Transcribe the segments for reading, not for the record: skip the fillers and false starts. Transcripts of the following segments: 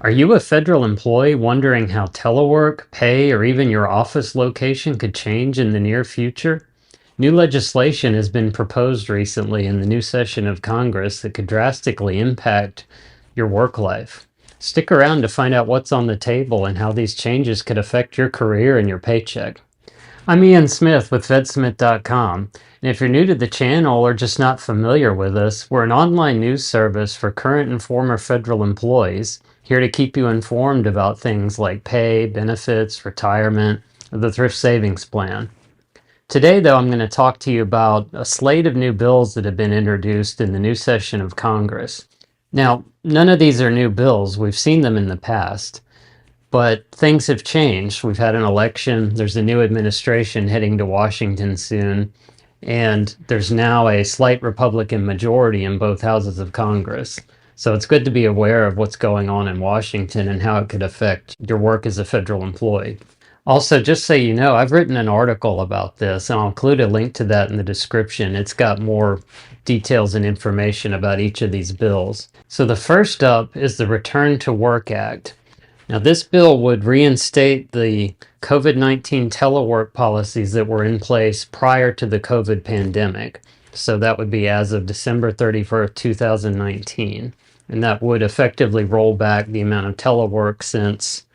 Are you a federal employee wondering how telework, pay, or even your office location could change in the near future? New legislation has been proposed recently in the new session of Congress that could drastically impact your work life. Stick around to find out what's on the table and how these changes could affect your career and your paycheck. I'm Ian Smith with fedsmith.com, and if you're new to the channel or just not familiar with us, we're an online news service for current and former federal employees, here to keep you informed about things like pay, benefits, retirement, or the thrift savings plan. Today, though, I'm going to talk to you about a slate of new bills that have been introduced in the new session of Congress. Now, none of these are new bills. We've seen them in the past. But things have changed. We've had an election, there's a new administration heading to Washington soon, and there's now a slight Republican majority in both houses of Congress. So it's good to be aware of what's going on in Washington and how it could affect your work as a federal employee. Also, just so you know, I've written an article about this, and I'll include a link to that in the description. It's got more details and information about each of these bills. So the first up is the Return to Work Act. Now, this bill would reinstate the COVID-19 telework policies that were in place prior to the COVID pandemic. So that would be as of December 31st, 2019. And that would effectively roll back the amount of telework since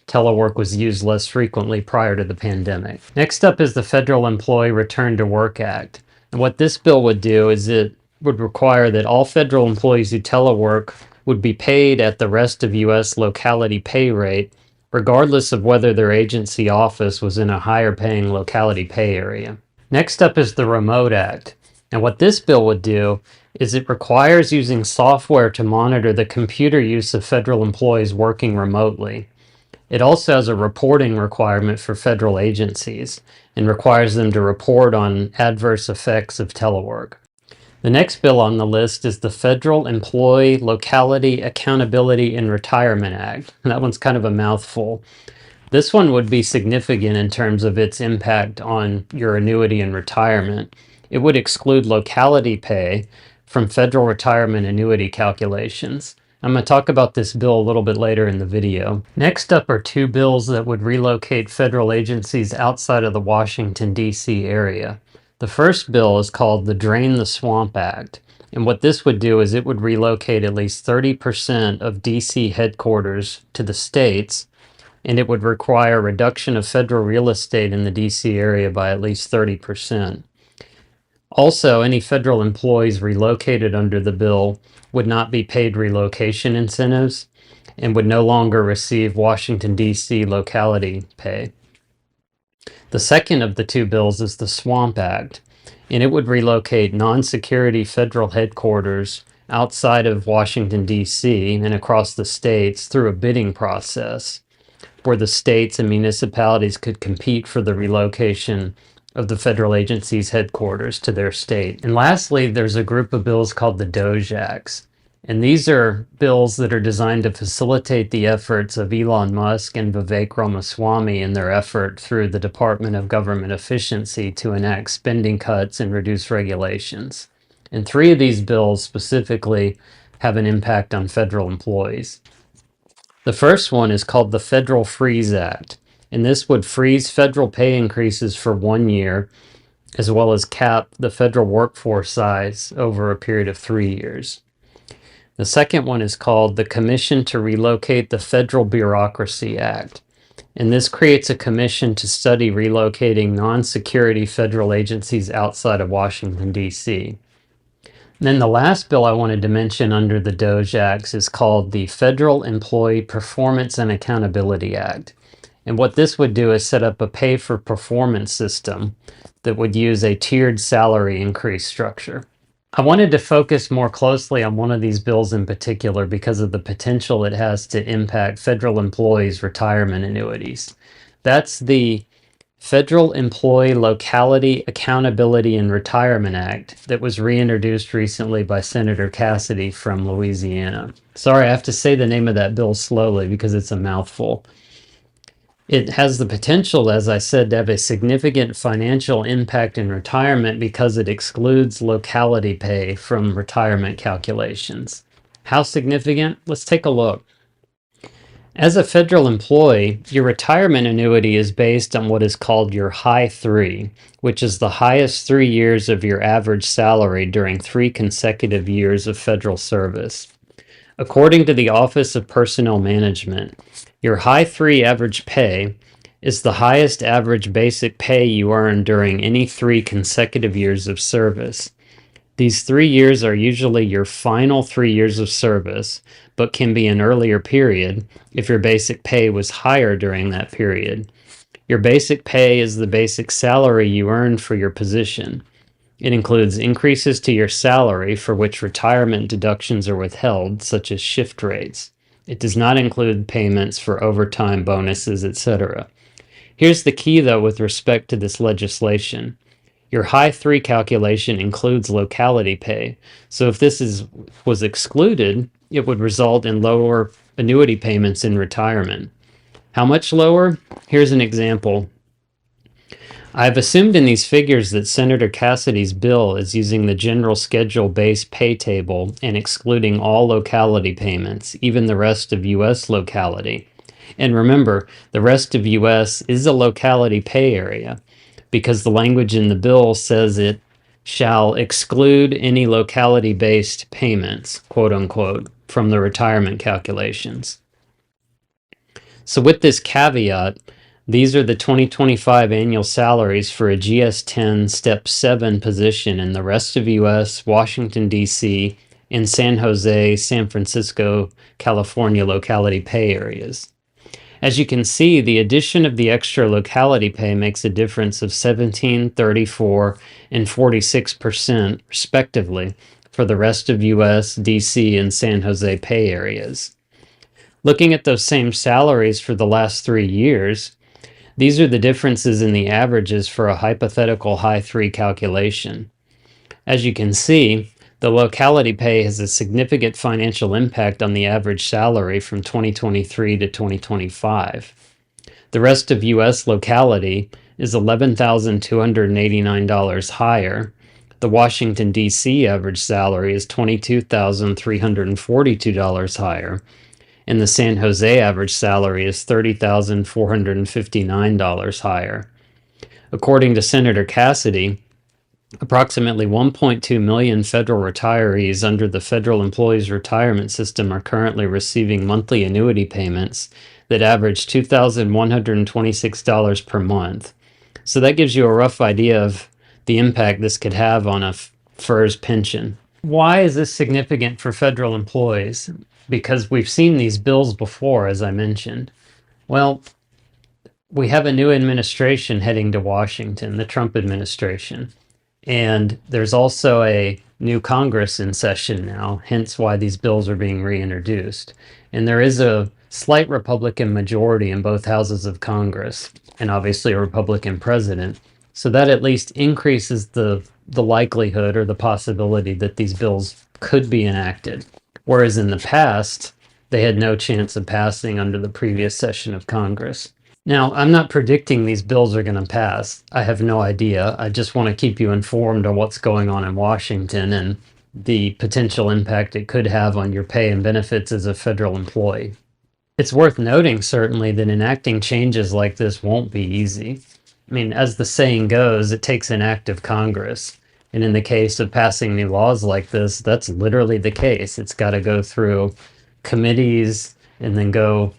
telework was used less frequently prior to the pandemic. Next up is the Federal Employee Return to Work Act. And what this bill would do is it would require that all federal employees who telework would be paid at the rest of U.S. locality pay rate, regardless of whether their agency office was in a higher paying locality pay area. Next up is the Remote Act. And what this bill would do is it requires using software to monitor the computer use of federal employees working remotely. It also has a reporting requirement for federal agencies and requires them to report on adverse effects of telework. The next bill on the list is the Federal Employee Locality Accountability and Retirement Act. That one's kind of a mouthful. This one would be significant in terms of its impact on your annuity and retirement. It would exclude locality pay from federal retirement annuity calculations. I'm going to talk about this bill a little bit later in the video. Next up are two bills that would relocate federal agencies outside of the Washington, D.C. area. The first bill is called the Drain the Swamp Act, and what this would do is it would relocate at least 30% of D.C. headquarters to the states, and it would require a reduction of federal real estate in the D.C. area by at least 30%. Also, any federal employees relocated under the bill would not be paid relocation incentives and would no longer receive Washington, D.C. locality pay. The second of the two bills is the Swamp Act, and it would relocate non-security federal headquarters outside of Washington, D.C. and across the states through a bidding process where the states and municipalities could compete for the relocation of the federal agency's headquarters to their state. And lastly, there's a group of bills called the DOGE Acts. And these are bills that are designed to facilitate the efforts of Elon Musk and Vivek Ramaswamy in their effort through the Department of Government Efficiency to enact spending cuts and reduce regulations. And three of these bills specifically have an impact on federal employees. The first one is called the Federal Freeze Act, and this would freeze federal pay increases for 1 year, as well as cap the federal workforce size over a period of 3 years. The second one is called the Commission to Relocate the Federal Bureaucracy Act, and this creates a commission to study relocating non-security federal agencies outside of Washington, D.C. And then the last bill I wanted to mention under the DOGE Acts is called the Federal Employee Performance and Accountability Act. And what this would do is set up a pay-for-performance system that would use a tiered salary increase structure. I wanted to focus more closely on one of these bills in particular because of the potential it has to impact federal employees' retirement annuities. That's the Federal Employee Locality Accountability and Retirement Act that was reintroduced recently by Senator Cassidy from Louisiana. Sorry, I have to say the name of that bill slowly because it's a mouthful. It has the potential, as I said, to have a significant financial impact in retirement because it excludes locality pay from retirement calculations. How significant? Let's take a look. As a federal employee, your retirement annuity is based on what is called your high three, which is the highest 3 years of your average salary during 3 consecutive years of federal service. According to the Office of Personnel Management, your high three average pay is the highest average basic pay you earn during any 3 consecutive years of service. These 3 years are usually your final 3 years of service, but can be an earlier period if your basic pay was higher during that period. Your basic pay is the basic salary you earn for your position. It includes increases to your salary for which retirement deductions are withheld, such as shift rates. It does not include payments for overtime, bonuses, etc. Here's the key, though, with respect to this legislation. Your high three calculation includes locality pay, so if was excluded, it would result in lower annuity payments in retirement. How much lower? Here's an example. I've assumed in these figures that Senator Cassidy's bill is using the general schedule-based pay table and excluding all locality payments, even the rest of U.S. locality. And remember, the rest of U.S. is a locality pay area, because the language in the bill says it shall exclude any locality-based payments, quote unquote, from the retirement calculations. So with this caveat, these are the 2025 annual salaries for a GS-10 Step 7 position in the rest of U.S., Washington, D.C., and San Jose, San Francisco, California locality pay areas. As you can see, the addition of the extra locality pay makes a difference of 17, 34, and 46% respectively for the rest of U.S., D.C., and San Jose pay areas. Looking at those same salaries for the last 3 years, these are the differences in the averages for a hypothetical high three calculation. As you can see, the locality pay has a significant financial impact on the average salary from 2023 to 2025. The rest of U.S. locality is $11,289 higher. The Washington, D.C. average salary is $22,342 higher, and the San Jose average salary is $30,459 higher. According to Senator Cassidy, approximately 1.2 million federal retirees under the Federal Employees Retirement System are currently receiving monthly annuity payments that average $2,126 per month. So that gives you a rough idea of the impact this could have on a FERS pension. Why is this significant for federal employees? Because we've seen these bills before, as I mentioned. Well, we have a new administration heading to Washington, the Trump administration. And there's also a new Congress in session now, hence why these bills are being reintroduced. And there is a slight Republican majority in both houses of Congress, and obviously a Republican president. So that at least increases the likelihood or the possibility that these bills could be enacted. Whereas in the past, they had no chance of passing under the previous session of Congress. Now, I'm not predicting these bills are going to pass. I have no idea. I just want to keep you informed on what's going on in Washington and the potential impact it could have on your pay and benefits as a federal employee. It's worth noting, certainly, that enacting changes like this won't be easy. I mean, as the saying goes, it takes an act of Congress. And in the case of passing new laws like this, that's literally the case. It's got to go through committees and then go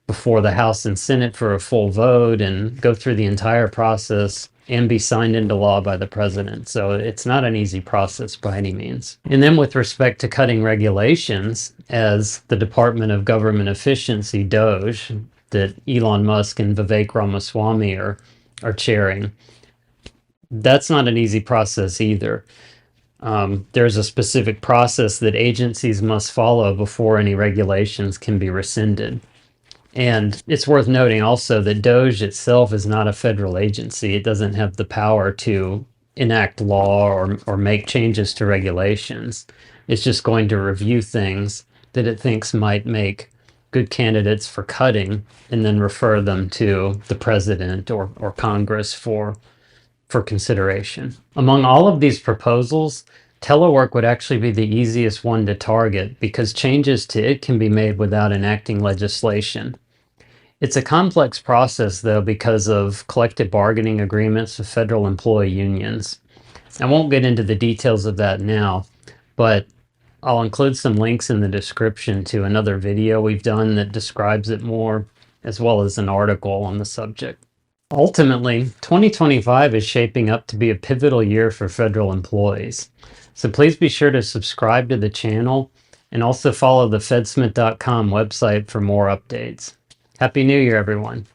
before the House and Senate for a full vote and go through the entire process and be signed into law by the president. So it's not an easy process by any means. And then with respect to cutting regulations, as the Department of Government Efficiency, DOGE, that Elon Musk and Vivek Ramaswamy are chairing, that's not an easy process either. There's a specific process that agencies must follow before any regulations can be rescinded. And it's worth noting also that DOGE itself is not a federal agency. It doesn't have the power to enact law or make changes to regulations. It's just going to review things that it thinks might make good candidates for cutting and then refer them to the president or Congress for consideration. Among all of these proposals, Telework would actually be the easiest one to target because changes to it can be made without enacting legislation. It's a complex process, though, because of collective bargaining agreements with federal employee unions. I won't get into the details of that now, but I'll include some links in the description to another video we've done that describes it more, as well as an article on the subject. Ultimately, 2025 is shaping up to be a pivotal year for federal employees. So please be sure to subscribe to the channel and also follow the fedsmith.com website for more updates. Happy New Year, everyone.